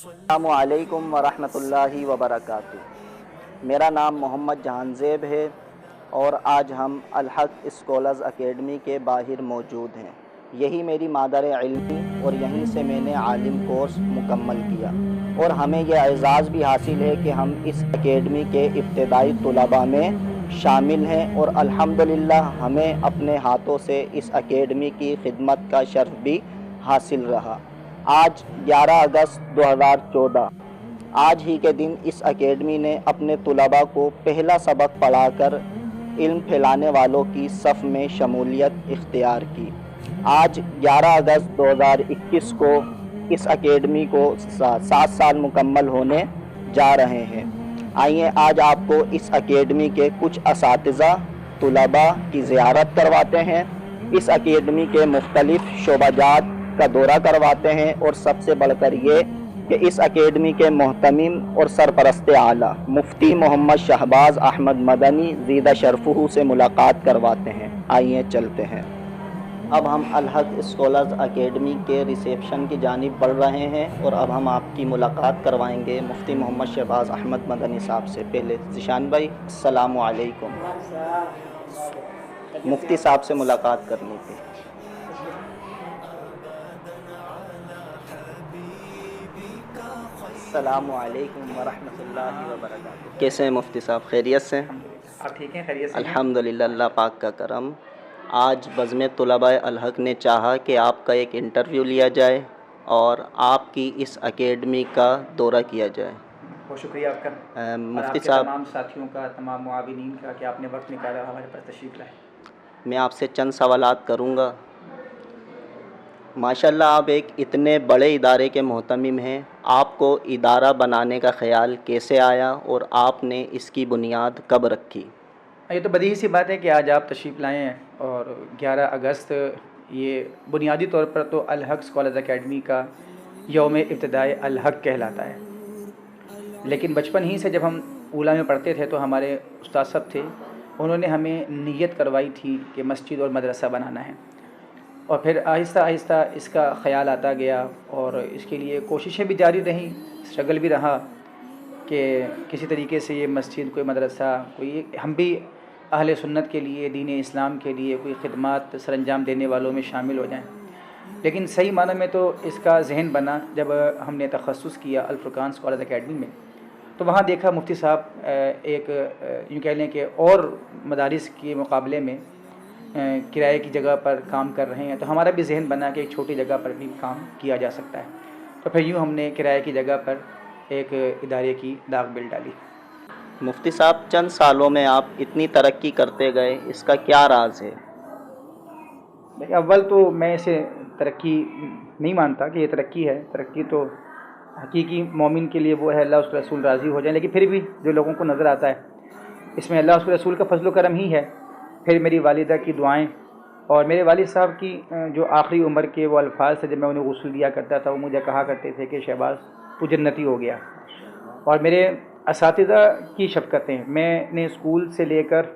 السلام علیکم ورحمۃ اللہ وبرکاتہ۔ میرا نام محمد جہان زیب ہے اور آج ہم الحق اسکالرز اکیڈمی کے باہر موجود ہیں۔ یہی میری مادر علمی اور یہیں سے میں نے عالم کورس مکمل کیا اور ہمیں یہ اعزاز بھی حاصل ہے کہ ہم اس اکیڈمی کے ابتدائی طلباء میں شامل ہیں اور الحمدللہ ہمیں اپنے ہاتھوں سے اس اکیڈمی کی خدمت کا شرف بھی حاصل رہا۔ آج 11 اگست 2014 آج ہی کے دن اس اکیڈمی نے اپنے طلباء کو پہلا سبق پڑھا کر علم پھیلانے والوں کی صف میں شمولیت اختیار کی۔ آج 11 اگست 2021 کو اس اکیڈمی کو 7 سال مکمل ہونے جا رہے ہیں۔ آئیے آج آپ کو اس اکیڈمی کے کچھ اساتذہ طلباء کی زیارت کرواتے ہیں، اس اکیڈمی کے مختلف شعبہ جات کا دورہ کرواتے ہیں اور سب سے بڑھ کر یہ کہ اس اکیڈمی کے محتمم اور سرپرست اعلیٰ مفتی محمد شہباز احمد مدنی زیدہ شرفہ سے ملاقات کرواتے ہیں۔ آئیے چلتے ہیں۔ اب ہم الحق اسکالرز اکیڈمی کے ریسیپشن کی جانب بڑھ رہے ہیں اور اب ہم آپ کی ملاقات کروائیں گے مفتی محمد شہباز احمد مدنی صاحب سے۔ پہلے ذیشان بھائی السلام علیکم، مفتی صاحب سے ملاقات کرنی تھی۔ السلام علیکم ورحمۃ اللہ وبرکاتہ۔ کیسے ہیں مفتی صاحب؟ خیریت سے؟ آپ ٹھیک ہیں؟ خیریت سے؟ الحمدللہ، اللہ پاک کا کرم۔ آج بزم طلباء الحق نے چاہا کہ آپ کا ایک انٹرویو لیا جائے اور آپ کی اس اکیڈمی کا دورہ کیا جائے۔ بہت شکریہ آپ کا اور مفتی آپ کے صاحب، تمام ساتھیوں کا، تمام معاونین کا کہ آپ نے وقت نکالا ہمارے پاس تشریف لائے۔ میں آپ سے چند سوالات کروں گا۔ ماشاءاللہ آپ ایک اتنے بڑے ادارے کے محتمم ہیں، آپ کو ادارہ بنانے کا خیال کیسے آیا اور آپ نے اس کی بنیاد کب رکھی؟ یہ تو بدیہی سی بات ہے کہ آج آپ تشریف لائے ہیں اور 11 اگست یہ بنیادی طور پر تو الحق اسکالرز اکیڈمی کا یوم ابتدائے الحق کہلاتا ہے، لیکن بچپن ہی سے جب ہم اولیٰ میں پڑھتے تھے تو ہمارے استاد صاحب تھے، انہوں نے ہمیں نیت کروائی تھی کہ مسجد اور مدرسہ بنانا ہے، اور پھر آہستہ آہستہ اس کا خیال آتا گیا اور اس کے لیے کوششیں بھی جاری رہیں، اسٹرگل بھی رہا کہ کسی طریقے سے یہ مسجد، کوئی مدرسہ، کوئی ہم بھی اہل سنت کے لیے، دین اسلام کے لیے کوئی خدمات سر انجام دینے والوں میں شامل ہو جائیں۔ لیکن صحیح معنی میں تو اس کا ذہن بنا جب ہم نے تخصص کیا الفرقان اسکالرز اکیڈمی میں، تو وہاں دیکھا مفتی صاحب ایک یوں کہہ لیں کہ اور مدارس کے مقابلے میں کرائے کی جگہ پر کام کر رہے ہیں، تو ہمارا بھی ذہن بنا کہ ایک چھوٹی جگہ پر بھی کام کیا جا سکتا ہے، تو پھر یوں ہم نے کرائے کی جگہ پر ایک ادارے کی داغ بل ڈالی۔ مفتی صاحب، چند سالوں میں آپ اتنی ترقی کرتے گئے، اس کا کیا راز ہے؟ دیکھیں، اول تو میں اسے ترقی نہیں مانتا کہ یہ ترقی ہے۔ ترقی تو حقیقی مومن کے لیے وہ ہے اللہ اس کے رسول راضی ہو جائیں، لیکن پھر بھی جو لوگوں کو نظر آتا ہے اس میں اللہ اس کے رسول کا فضل و کرم ہی ہے، پھر میری والدہ کی دعائیں اور میرے والد صاحب کی جو آخری عمر کے وہ الفاظ تھے جب میں انہیں غسل دیا کرتا تھا، وہ مجھے کہا کرتے تھے کہ شہباز تو جنتی ہو گیا، اور میرے اساتذہ کی شفقتیں، میں نے اسکول سے لے کر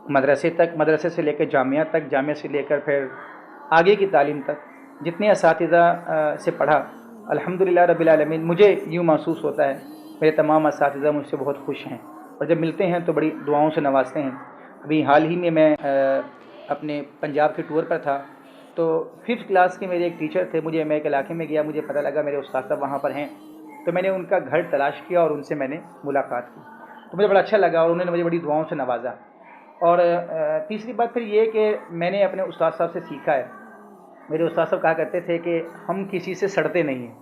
مدرسے تک، مدرسے سے لے کر جامعہ تک، جامعہ سے لے کر پھر آگے کی تعلیم تک جتنے اساتذہ سے پڑھا، الحمدللہ رب العالمین مجھے یوں محسوس ہوتا ہے میرے تمام اساتذہ مجھ سے بہت خوش ہیں اور جب ملتے ہیں تو بڑی دعاؤں سے نوازتے ہیں۔ ابھی حال ہی میں اپنے پنجاب کے ٹور پر تھا، تو 5th کلاس کے میرے ایک ٹیچر تھے، میں ایک علاقے میں گیا، مجھے پتہ لگا میرے استاد صاحب وہاں پر ہیں، تو میں نے ان کا گھر تلاش کیا اور ان سے میں نے ملاقات کی، تو مجھے بڑا اچھا لگا اور انہوں نے مجھے بڑی دعاؤں سے نوازا۔ اور تیسری بات پھر یہ کہ میں نے اپنے استاد صاحب سے سیکھا ہے، میرے استاد صاحب کہا کرتے تھے کہ ہم کسی سے سڑتے نہیں ہیں،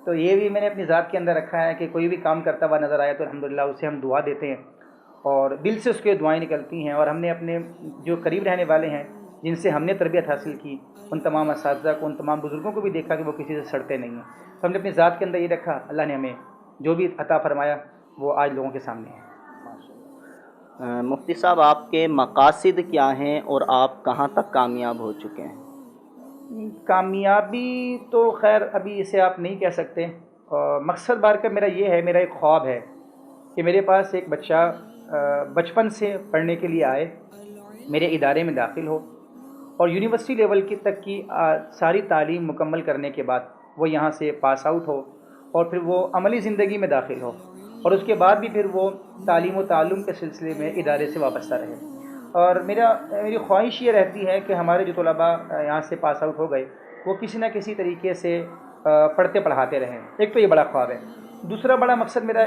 تو یہ بھی میں نے اپنی ذات کے اندر رکھا ہے کہ کوئی بھی کام کرتا ہوا نظر آیا تو الحمدللہ اسے ہم دعا دیتے ہیں اور دل سے اس کے دعائیں نکلتی ہیں، اور ہم نے اپنے جو قریب رہنے والے ہیں جن سے ہم نے تربیت حاصل کی، ان تمام اساتذہ کو، ان تمام بزرگوں کو بھی دیکھا کہ وہ کسی سے سڑتے نہیں ہیں، تو ہم نے اپنی ذات کے اندر یہ رکھا، اللہ نے ہمیں جو بھی عطا فرمایا وہ آج لوگوں کے سامنے ہے۔ مفتی صاحب، آپ کے مقاصد کیا ہیں اور آپ کہاں تک کامیاب ہو چکے ہیں؟ کامیابی تو خیر ابھی اسے آپ نہیں کہہ سکتے، مقصد بار کا میرا یہ ہے، میرا ایک خواب ہے کہ میرے پاس ایک بچہ بچپن سے پڑھنے کے لیے آئے، میرے ادارے میں داخل ہو اور یونیورسٹی لیول کی تک کی ساری تعلیم مکمل کرنے کے بعد وہ یہاں سے پاس آؤٹ ہو اور پھر وہ عملی زندگی میں داخل ہو، اور اس کے بعد بھی پھر وہ تعلیم و تعلم کے سلسلے میں ادارے سے وابستہ رہے۔ اور میری خواہش یہ رہتی ہے کہ ہمارے جو طلباء یہاں سے پاس آؤٹ ہو گئے وہ کسی نہ کسی طریقے سے پڑھتے پڑھاتے رہیں۔ ایک تو یہ بڑا خواب ہے۔ دوسرا بڑا مقصد میرا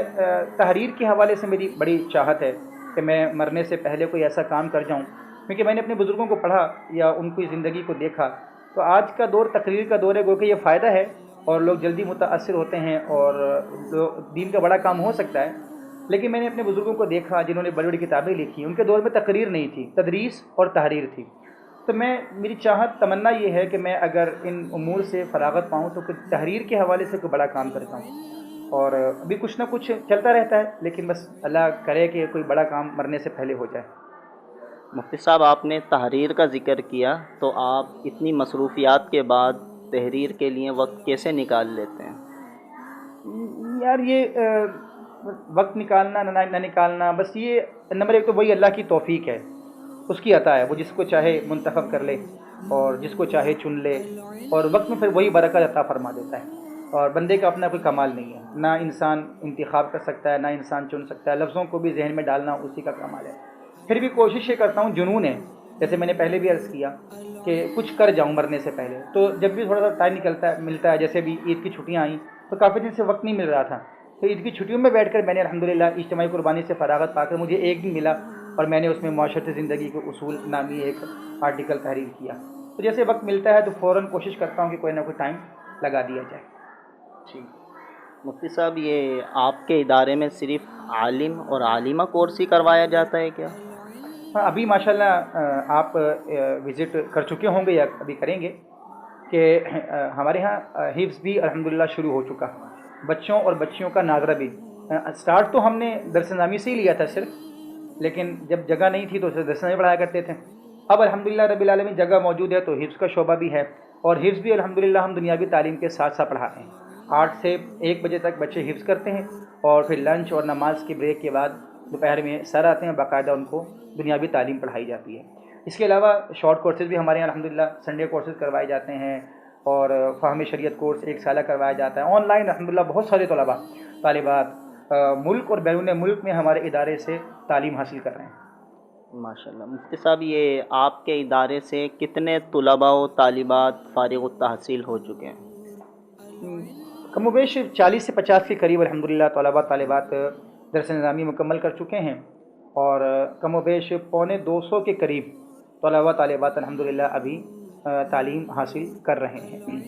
تحریر کے حوالے سے میری بڑی چاہت ہے کہ میں مرنے سے پہلے کوئی ایسا کام کر جاؤں، کیونکہ میں نے اپنے بزرگوں کو پڑھا یا ان کی زندگی کو دیکھا، تو آج کا دور تقریر کا دور ہے، گو کہ یہ فائدہ ہے اور لوگ جلدی متاثر ہوتے ہیں اور دین کا بڑا کام ہو سکتا ہے، لیکن میں نے اپنے بزرگوں کو دیکھا جنہوں نے بڑی بڑی کتابیں لکھی، ان کے دور میں تقریر نہیں تھی، تدریس اور تحریر تھی۔ تو میری چاہت تمنا یہ ہے کہ میں اگر ان امور سے فراغت پاؤں تو کچھ تحریر کے حوالے سے کوئی بڑا کام کرتا ہوں، اور ابھی کچھ نہ کچھ چلتا رہتا ہے، لیکن بس اللہ کرے کہ کوئی بڑا کام مرنے سے پہلے ہو جائے۔ مفتی صاحب، آپ نے تحریر کا ذکر کیا، تو آپ اتنی مصروفیات کے بعد تحریر کے لیے وقت کیسے نکال لیتے ہیں؟ یار یہ وقت نکالنا نہ نکالنا، بس یہ نمبر ایک تو وہی اللہ کی توفیق ہے، اس کی عطا ہے، وہ جس کو چاہے منتخب کر لے اور جس کو چاہے چن لے، اور وقت میں پھر وہی برکت عطا فرما دیتا ہے، اور بندے کا اپنا کوئی کمال نہیں ہے، نہ انسان انتخاب کر سکتا ہے، نہ انسان چن سکتا ہے، لفظوں کو بھی ذہن میں ڈالنا اسی کا کمال ہے۔ پھر بھی کوشش یہ کرتا ہوں، جنون ہے، جیسے میں نے پہلے بھی عرض کیا کہ کچھ کر جاؤں مرنے سے پہلے، تو جب بھی تھوڑا سا ٹائم ملتا ہے، جیسے بھی عید کی چھٹیاں آئیں تو کافی دن سے وقت نہیں مل رہا تھا، تو عید کی چھٹیوں میں بیٹھ کر میں نے الحمدللہ اجتماعی قربانی سے فراغت پا کر مجھے ایک دن ملا، اور میں نے اس میں معاشرتی زندگی کے اصول نامی ایک آرٹیکل تحریر کیا۔ تو جیسے وقت ملتا ہے تو فوراً کوشش کرتا ہوں کہ کوئی نہ کوئی ٹائم لگا دیا جائے۔ جی مفتی صاحب، یہ آپ کے ادارے میں صرف عالم اور عالمہ کورس ہی کروایا جاتا ہے کیا؟ ہاں، ابھی ماشاءاللہ آپ وزٹ کر چکے ہوں گے یا ابھی کریں گے کہ ہمارے ہاں حفظ بھی الحمدللہ شروع ہو چکا، بچوں اور بچیوں کا ناظرہ بھی۔ سٹارٹ تو ہم نے درس نظامی سے ہی لیا تھا صرف، لیکن جب جگہ نہیں تھی تو اسے درس نظامی پڑھایا کرتے تھے۔ اب الحمدللہ رب العالمین جگہ موجود ہے تو حفظ کا شعبہ بھی ہے، اور حفظ بھی الحمدللہ ہم دنیاوی تعلیم کے ساتھ ساتھ پڑھاتے ہیں۔ 8 سے 1 بجے تک بچے حفظ کرتے ہیں، اور پھر لنچ اور نماز کی بریک کے بعد دوپہر میں سر آتے ہیں، باقاعدہ ان کو دنیاوی تعلیم پڑھائی جاتی ہے۔ اس کے علاوہ شارٹ کورسز بھی ہمارے یہاں الحمدللہ سنڈے کورسز کروائے جاتے ہیں، اور فہم شریعت کورس 1 سالہ کروایا جاتا ہے۔ آن لائن الحمدللہ بہت سارے طلباء طالبات ملک اور بیرون ملک میں ہمارے ادارے سے تعلیم حاصل کر رہے ہیں۔ ماشاءاللہ۔ مفتی صاحب، یہ آپ کے ادارے سے کتنے طلباء و طالبات فارغ التحصیل ہو چکے ہیں؟ کم و بیش 40 سے 50 کے قریب الحمدللہ طلباء طالبات درس نظامی مکمل کر چکے ہیں، اور کم و بیش 250 کے قریب طلباء طالبات الحمدللہ ابھی تعلیم حاصل کر رہے ہیں۔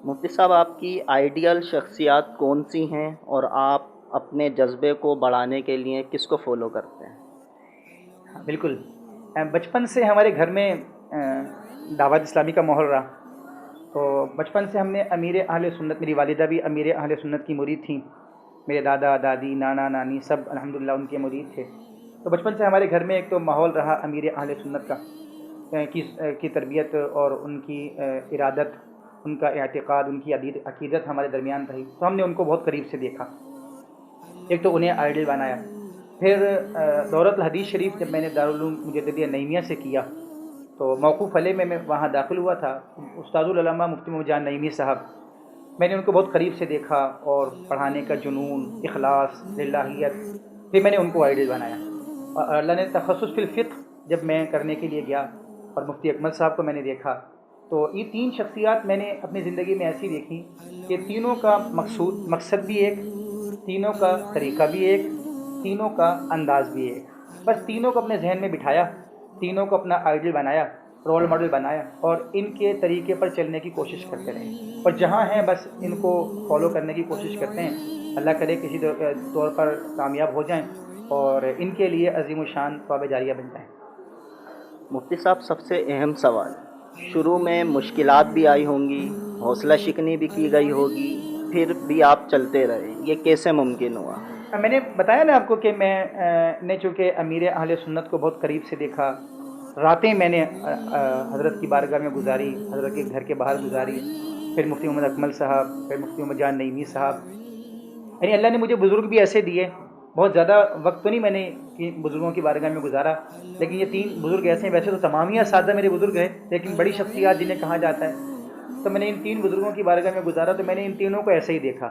مفتی صاحب، آپ کی آئیڈیل شخصیات کون سی ہیں، اور آپ اپنے جذبے کو بڑھانے کے لیے کس کو فالو کرتے ہیں؟ بالکل، بچپن سے ہمارے گھر میں دعوت اسلامی کا ماحول رہا، تو بچپن سے ہم نے امیر اہل سنت، میری والدہ بھی امیر اہل سنت کی مرید تھیں، میرے دادا دادی نانا نانی سب الحمدللہ ان کے مرید تھے، تو بچپن سے ہمارے گھر میں ایک تو ماحول رہا امیر اہل سنت کا کی تربیت اور ان کی ارادت، ان کا اعتقاد، ان کی عقیدت ہمارے درمیان رہی، تو ہم نے ان کو بہت قریب سے دیکھا، ایک تو انہیں آئیڈل بنایا۔ پھر دورۃ الحدیث شریف جب میں نے دارالعلوم مجددیہ نعیمیہ سے کیا تو موقوف علیہ میں وہاں داخل ہوا تھا، استاد العلماء مفتی محمد جان نعیمی صاحب، میں نے ان کو بہت قریب سے دیکھا، اور پڑھانے کا جنون، اخلاص، للہیت، پھر میں نے ان کو آئیڈل بنایا، اور اللہ نے تخصص فی الفقہ جب میں کرنے کے لیے گیا اور مفتی اکمل صاحب کو میں نے دیکھا، تو یہ 3 شخصیات میں نے اپنی زندگی میں ایسی دیکھی کہ تینوں کا مقصد بھی ایک، تینوں کا طریقہ بھی ایک، تینوں کا انداز بھی ایک، بس تینوں کو اپنے ذہن میں بٹھایا، تینوں کو اپنا آئیڈل بنایا، رول ماڈل بنایا، اور ان کے طریقے پر چلنے کی کوشش کرتے رہے، اور جہاں ہیں بس ان کو فالو کرنے کی کوشش کرتے ہیں، اللہ کرے کسی طور پر کامیاب ہو جائیں اور ان کے لیے عظیم الشان ثواب جاریہ بن جائیں۔ مفتی صاحب، سب سے اہم سوال، شروع میں مشکلات بھی آئی ہوں گی، حوصلہ شکنی بھی کی گئی ہوگی، پھر بھی آپ چلتے رہے، یہ کیسے ممکن ہوا؟ میں نے بتایا نا آپ کو کہ میں نے چونکہ امیر اہل سنت کو بہت قریب سے دیکھا، راتیں میں نے حضرت کی بارگاہ میں گزاری، حضرت کے گھر کے باہر گزاری، پھر مفتی محمد اکمل صاحب، پھر مفتی محمد جان نعیمی صاحب، یعنی اللہ نے مجھے بزرگ بھی ایسے دیے، بہت زیادہ وقت تو نہیں میں نے بزرگوں کی بارگاہ میں گزارا، لیکن یہ 3 بزرگ ایسے ہیں، ویسے تو تمام ہی اساتذہ میرے بزرگ ہیں، لیکن بڑی شخصیات جنہیں کہا جاتا ہے، تو میں نے ان تین بزرگوں کی بارگاہ میں گزارا تو میں نے ان تینوں کو ایسے ہی دیکھا.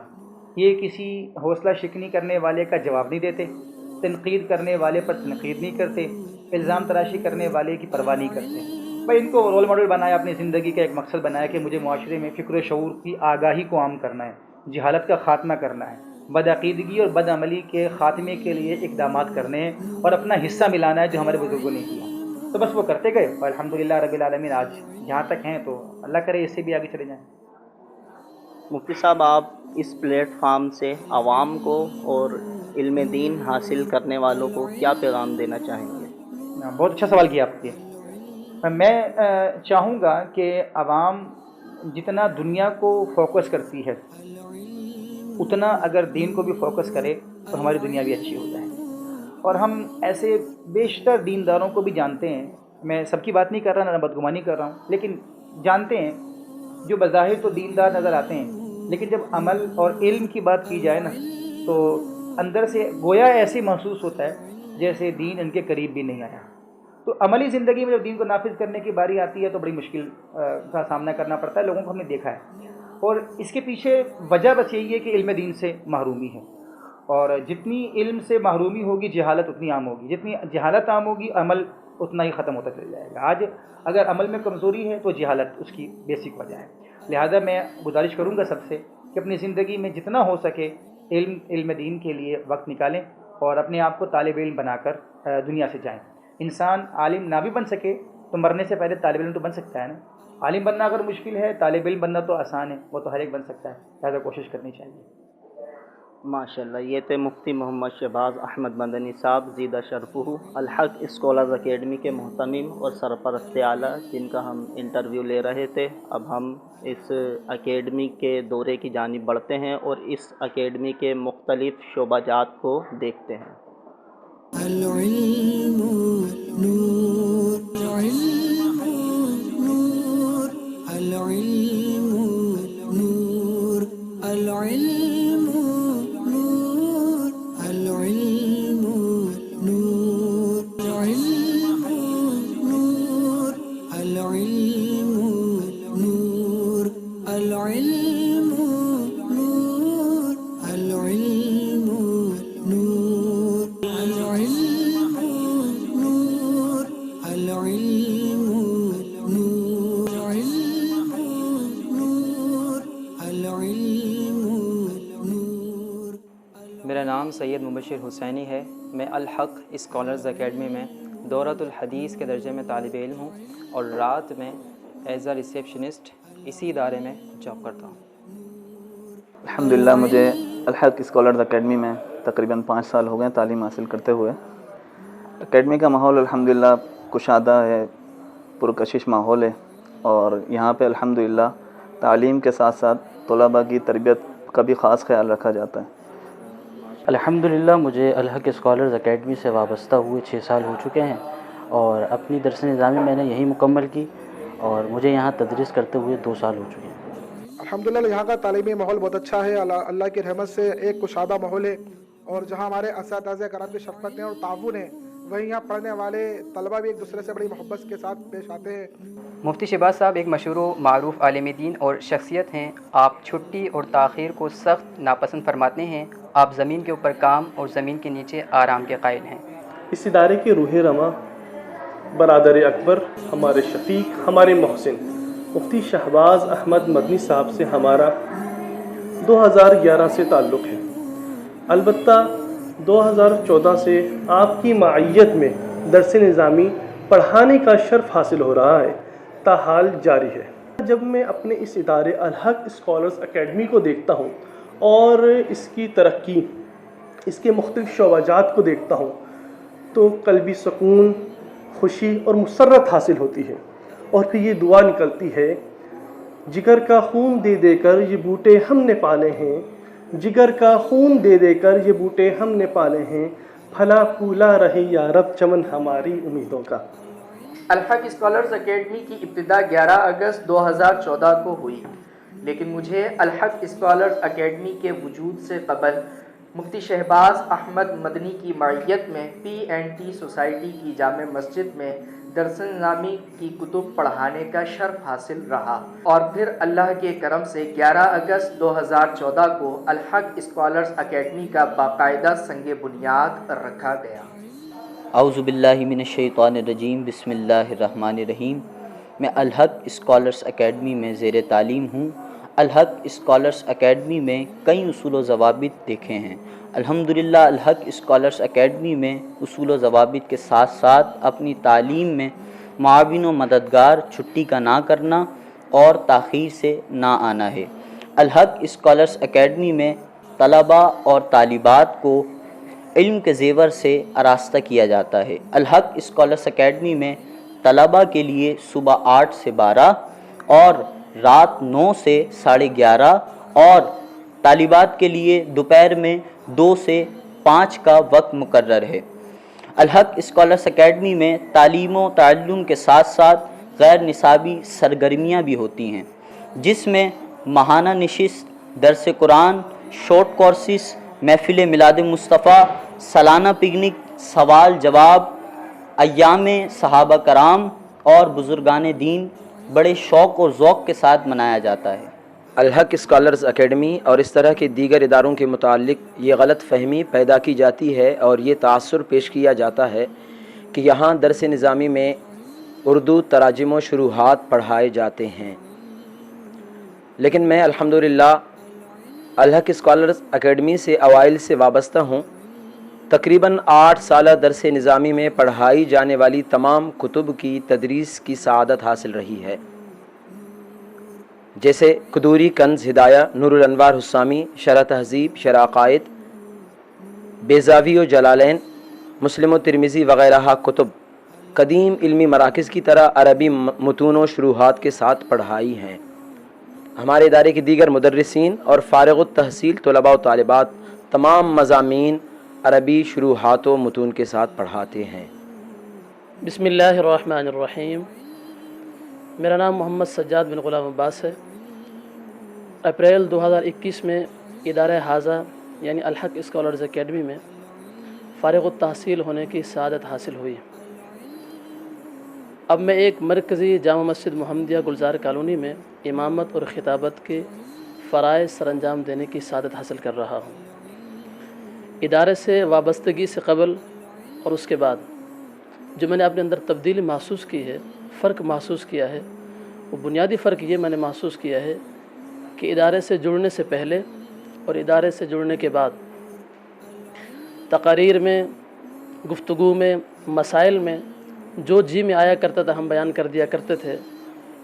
یہ کسی حوصلہ شکنی کرنے والے کا جواب نہیں دیتے، تنقید کرنے والے پر تنقید نہیں کرتے، الزام تراشی کرنے والے کی پرواہ نہیں کرتے. میں ان کو رول ماڈل بنایا، اپنی زندگی کا ایک مقصد بنایا کہ مجھے معاشرے میں فکر و شعور کی آگاہی کو عام کرنا ہے، جہالت کا خاتمہ کرنا ہے، بدعقیدگی اور بد عملی کے خاتمے کے لیے اقدامات کرنے ہیں اور اپنا حصہ ملانا ہے جو ہمارے بزرگوں نے کیا. تو بس وہ کرتے گئے اور الحمدللہ رب العالمین آج جہاں تک ہیں، تو اللہ کرے اس سے بھی آگے چلے جائیں. مفتی صاحب، آپ اس پلیٹ فارم سے عوام کو اور علم دین حاصل کرنے والوں کو کیا پیغام دینا چاہیں گے؟ بہت اچھا سوال کیا آپ نے. میں چاہوں گا کہ عوام جتنا دنیا کو فوکس کرتی ہے اتنا اگر دین کو بھی فوکس کرے تو ہماری دنیا بھی اچھی ہو جائے. اور ہم ایسے بیشتر دینداروں کو بھی جانتے ہیں، میں سب کی بات نہیں کر رہا، نہ بدگمانی کر رہا ہوں، لیکن جانتے ہیں جو بظاہر تو دیندار نظر آتے ہیں، لیکن جب عمل اور علم کی بات کی جائے نا تو اندر سے گویا ایسے محسوس ہوتا ہے جیسے دین ان کے قریب بھی نہیں آیا. تو عملی زندگی میں جب دین کو نافذ کرنے کی باری آتی ہے تو بڑی مشکل کا سامنا کرنا پڑتا ہے. لوگوں کو ہم نے دیکھا ہے، اور اس کے پیچھے وجہ بس یہی ہے کہ علم دین سے محرومی ہے. اور جتنی علم سے محرومی ہوگی جہالت اتنی عام ہوگی، جتنی جہالت عام ہوگی عمل اتنا ہی ختم ہوتا چل جائے گا. آج اگر عمل میں کمزوری ہے تو جہالت اس کی بیسک وجہ ہے. لہذا میں گزارش کروں گا سب سے کہ اپنی زندگی میں جتنا ہو سکے علم دین کے لیے وقت نکالیں اور اپنے آپ کو طالب علم بنا کر دنیا سے جائیں. انسان عالم نہ بھی بن سکے تو مرنے سے پہلے طالب علم تو بن سکتا ہے نا. عالم بننا اگر مشکل ہے، طالب علم بننا تو آسان ہے، وہ تو ہر ایک بن سکتا ہے. لہذا کوشش کرنی چاہیے. ماشاءاللہ، یہ تھے مفتی محمد شہباز احمد مدنی صاحب زیدہ شرفہ، الحق اسکالرز اکیڈمی کے محتمم اور سرپرست اعلیٰ، جن کا ہم انٹرویو لے رہے تھے. اب ہم اس اکیڈمی کے دورے کی جانب بڑھتے ہیں اور اس اکیڈمی کے مختلف شعبہ جات کو دیکھتے ہیں. العلم نور، العلم نور، العلم نور، العلم نور، العلم نور، العلم نور، العلم نور، العلم نور، العلم نور، العلم نور، العلم نور، العلم نور، العلم نور. میرا نام سید مبشر حسینی ہے. میں الحق اسکالرز اکیڈمی میں دورۃ الحدیث کے درجے میں طالب علم ہوں اور رات میں ایز اے ریسیپشنسٹ اسی ادارے میں جاب کرتا ہوں. الحمدللہ مجھے الحق اسکالرز اکیڈمی میں تقریباً 5 سال ہو گئے تعلیم حاصل کرتے ہوئے. اکیڈمی کا ماحول الحمدللہ کشادہ ہے، پرکشش ماحول ہے، اور یہاں پہ الحمدللہ تعلیم کے ساتھ ساتھ طلباء کی تربیت کا بھی خاص خیال رکھا جاتا ہے. الحمدللہ مجھے الحق اسکالرز اکیڈمی سے وابستہ ہوئے 6 سال ہو چکے ہیں اور اپنی درس نظامی میں نے یہی مکمل کی اور مجھے یہاں تدریس کرتے ہوئے 2 سال ہو چکے ہیں. الحمدللہ یہاں کا تعلیمی ماحول بہت اچھا ہے. اللہ کی رحمت سے ایک کشادہ ماحول ہے، اور جہاں ہمارے اساتذہ کرام کی شفقت اور تعاون ہے، وہیں یہاں پڑھنے والے طلبہ بھی ایک دوسرے سے بڑی محبت کے ساتھ پیش آتے ہیں. مفتی شہباز صاحب ایک مشہور و معروف عالم دین اور شخصیت ہیں. آپ چھٹی اور تاخیر کو سخت ناپسند فرماتے ہیں. آپ زمین کے اوپر کام اور زمین کے نیچے آرام کے قائل ہیں. اس ادارے کے روح رواں برادر اکبر، ہمارے شفیق، ہمارے محسن مفتی شہباز احمد مدنی صاحب سے ہمارا 2011 سے تعلق ہے. البتہ 2014 سے آپ کی معیت میں درس نظامی پڑھانے کا شرف حاصل ہو رہا ہے، تاحال جاری ہے. جب میں اپنے اس ادارے الحق اسکالرز اکیڈمی کو دیکھتا ہوں اور اس کی ترقی، اس کے مختلف شعبہ جات کو دیکھتا ہوں تو قلبی سکون، خوشی اور مسرت حاصل ہوتی ہے. اور پھر یہ دعا نکلتی ہے، جگر کا خون دے دے کر یہ بوٹے ہم نے پالے ہیں، جگر کا خون دے دے کر یہ بوٹے ہم نے پالے ہیں، پھلا پھولا رہے یا رب چمن ہماری امیدوں کا. الحق اسکالرز اکیڈمی کی ابتدا 11 اگست 2014 کو ہوئی، لیکن مجھے الحق اسکالرز اکیڈمی کے وجود سے قبل مفتی شہباز احمد مدنی کی معیت میں PNT سوسائٹی کی جامع مسجد میں درس نظامی کی کتب پڑھانے کا شرف حاصل رہا، اور پھر اللہ کے کرم سے 11 اگست 2014 کو الحق اسکالرز اکیڈمی کا باقاعدہ سنگ بنیاد رکھا گیا۔ اعوذ باللہ من الشیطان الرجیم، بسم اللہ الرحمن الرحیم۔ میں الحق اسکالرز اکیڈمی میں زیر تعلیم ہوں۔ الحق اسکالرز اکیڈمی میں کئی اصول و ضوابط دیکھے ہیں۔ الحمدللہ الحق اسکالرز اکیڈمی میں اصول و ضوابط کے ساتھ ساتھ اپنی تعلیم میں معاون و مددگار چھٹی کا نہ کرنا اور تاخیر سے نہ آنا ہے۔ الحق اسکالرز اکیڈمی میں طلباء اور طالبات کو علم کے زیور سے آراستہ کیا جاتا ہے۔ الحق اسکالرز اکیڈمی میں طلباء کے لیے صبح 8 سے 12 اور رات 9 سے 11:30 اور طالبات کے لیے دوپہر میں 2 سے 5 کا وقت مقرر ہے۔ الحق اسکالرز اکیڈمی میں تعلیم و تعلم کے ساتھ ساتھ غیر نصابی سرگرمیاں بھی ہوتی ہیں، جس میں ماہانہ نشست، درس قرآن، شارٹ کورسز، محفل میلاد مصطفیٰ، سالانہ پکنک، سوال جواب، ایام صحابہ کرام اور بزرگان دین بڑے شوق اور ذوق کے ساتھ منایا جاتا ہے۔ الحق اسکالرز اکیڈمی اور اس طرح کے دیگر اداروں کے متعلق یہ غلط فہمی پیدا کی جاتی ہے اور یہ تاثر پیش کیا جاتا ہے کہ یہاں درس نظامی میں اردو تراجم و شروحات پڑھائے جاتے ہیں، لیکن میں الحمدللہ الحق اسکالرز اکیڈمی سے اوائل سے وابستہ ہوں۔ تقریباً 8 سالہ درس نظامی میں پڑھائی جانے والی تمام کتب کی تدریس کی سعادت حاصل رہی ہے، جیسے قدوری کنز ہدایہ، نور الانوار حسامی، شرح تہذیب، شرح عقائد، بیضاوی و جلالین، مسلم و ترمذی وغیرہ کتب قدیم علمی مراکز کی طرح عربی متون و شروحات کے ساتھ پڑھائی ہیں۔ ہمارے ادارے کے دیگر مدرسین اور فارغ التحصیل طلباء و طالبات تمام مضامین عربی شروحات و متون کے ساتھ پڑھاتے ہیں۔ بسم اللہ الرحمن الرحیم۔ میرا نام محمد سجاد بن غلام عباس ہے۔ اپریل 2021 میں ادارہ حاضہ یعنی الحق اسکالرز اکیڈمی میں فارغ التحصیل ہونے کی سعادت حاصل ہوئی۔ اب میں ایک مرکزی جامع مسجد محمدیہ گلزار کالونی میں امامت اور خطابت کے فرائض سر انجام دینے کی سعادت حاصل کر رہا ہوں۔ ادارے سے وابستگی سے قبل اور اس کے بعد جو میں نے اپنے اندر تبدیلی محسوس کی ہے، فرق محسوس کیا ہے، وہ بنیادی فرق یہ میں نے محسوس کیا ہے کہ ادارے سے جڑنے سے پہلے اور ادارے سے جڑنے کے بعد تقاریر میں، گفتگو میں، مسائل میں جو جی میں آیا کرتا تھا ہم بیان کر دیا کرتے تھے۔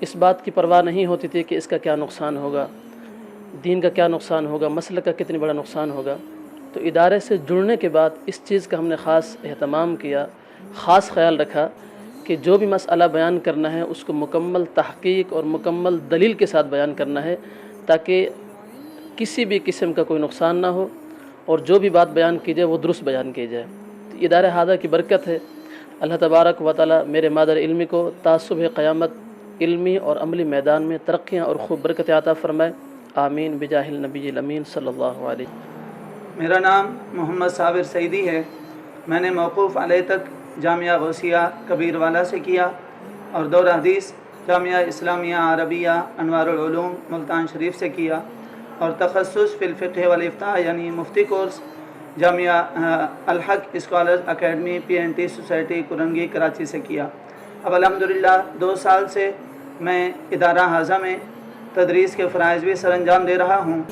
اس بات کی پرواہ نہیں ہوتی تھی کہ اس کا کیا نقصان ہوگا، دین کا کیا نقصان ہوگا، مسلک کا کتنی بڑا نقصان ہوگا۔ تو ادارے سے جڑنے کے بعد اس چیز کا ہم نے خاص اہتمام کیا، خاص خیال رکھا کہ جو بھی مسئلہ بیان کرنا ہے اس کو مکمل تحقیق اور مکمل دلیل کے ساتھ بیان کرنا ہے، تاکہ کسی بھی قسم کا کوئی نقصان نہ ہو اور جو بھی بات بیان کی جائے وہ درست بیان کی جائے۔ تو ادارہ حاضہ کی برکت ہے، اللہ تبارک و تعالی میرے مادر علمی کو تعصب قیامت علمی اور عملی میدان میں ترقیاں اور خوب برکت عطا فرمائے، آمین بجاہ النبی الامین صلی اللہ علیہ۔ میرا نام محمد صابر سعیدی ہے۔ میں نے موقوف علیہ تک جامعہ غوثیہ کبیر والا سے کیا اور دورہ حدیث جامعہ اسلامیہ عربیہ انوار العلوم ملتان شریف سے کیا، اور تخصص فی الفقہ والافتاء یعنی مفتی کورس جامعہ الحق scholars academy PNT society Korangi Karachi سے کیا۔ اب الحمدللہ 2 سال سے میں ادارہ حاضہ میں تدریس کے فرائض بھی سر انجام دے رہا ہوں۔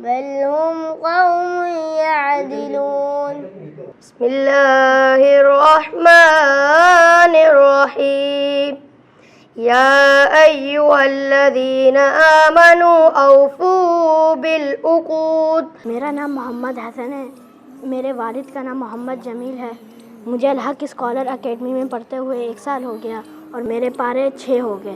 بل هم قوم يعدلون بسم الله الرحمن الرحيم يا أيها الذين آمنوا أوفوا بالعقود۔ میرا نام محمد حسن ہے، میرے والد کا نام محمد جمیل ہے۔ مجھے الحق اسکالر اکیڈمی میں پڑھتے ہوئے 1 سال ہو گیا اور میرے پارے 6 ہو گئے۔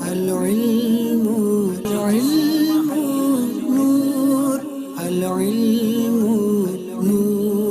العلم نور